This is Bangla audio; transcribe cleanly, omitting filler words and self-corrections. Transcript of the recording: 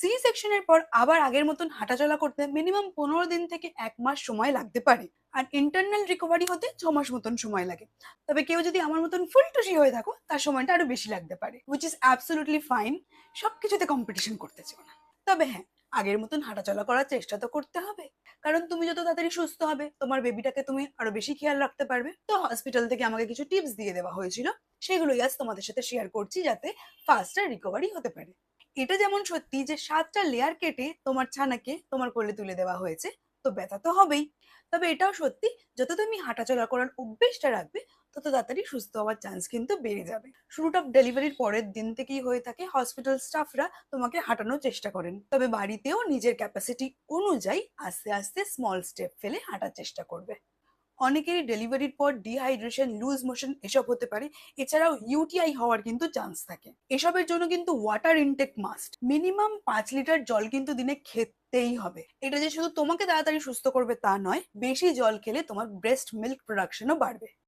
সি সেকশনের পর আবার আগের মতন হাঁটাচলা করতে মিনিমাম 15 দিন থেকে 1 মাস সময় লাগতে পারে। আর ইন্টারনাল রিকভারি হতে 6 মাস মতন সময় লাগে। তবে কেউ যদি আমার মতন ফুলটুসি হয়ে থাকো, তার সময়টা আরো বেশি লাগতে পারে, উইচ ইজ অ্যাবসলিউটলি ফাইন। সবকিছুতে কম্পিটিশন করতে চেও না। তবে হ্যাঁ, আগের মতন হাঁটাচলা করার চেষ্টা তো করতে হবে। কারণ তুমি যত তাড়াতাড়ি সুস্থ হবে, তোমার বেবিটাকে তুমি আরো বেশি খেয়াল রাখতে পারবে। তো হসপিটাল থেকে আমাকে কিছু টিপস দিয়ে দেওয়া হয়েছিল, সেগুলোই আজ তোমাদের সাথে শেয়ার করছি, যাতে ফাস্টার রিকভারি হতে পারে। এটা যেমন সত্যি যে 7টা লেয়ার কেটে তোমার ছানাকে তোমার কোলে তুলে দেওয়া হয়েছে, তো ব্যথা তো হবেই। তবে এটাও সত্যি, যত তুমি হাঁটাচলা করার অভ্যেসটা রাখবে, তত তাড়াতাড়ি সুস্থ হওয়ার চান্স কিন্তু বেড়ে যাবে। শুরুটা ডেলিভারির পরের দিন থেকেই হয়ে থাকে। হসপিটাল স্টাফরা তোমাকে হাঁটানোর চেষ্টা করেন, তবে বাড়িতেও নিজের ক্যাপাসিটি অনুযায়ী আস্তে আস্তে স্মল স্টেপ ফেলে হাঁটার চেষ্টা করবে। অনেকেরই ডেলিভারির পর ডিহাইড্রেশন, লুজ মোশন এসব হতে পারে। এছাড়াও ইউটিআই হওয়ার কিন্তু চান্স থাকে। এসবের জন্য কিন্তু water intact must. Minimum 5 litre জল কিন্তু দিনে খেতেই হবে। এটা যে শুধু তোমাকে তাড়াতাড়ি সুস্থ করবে তা নয়, বেশি জল খেলে তোমার ব্রেস্ট মিল্ক প্রোডাকশনও বাড়বে।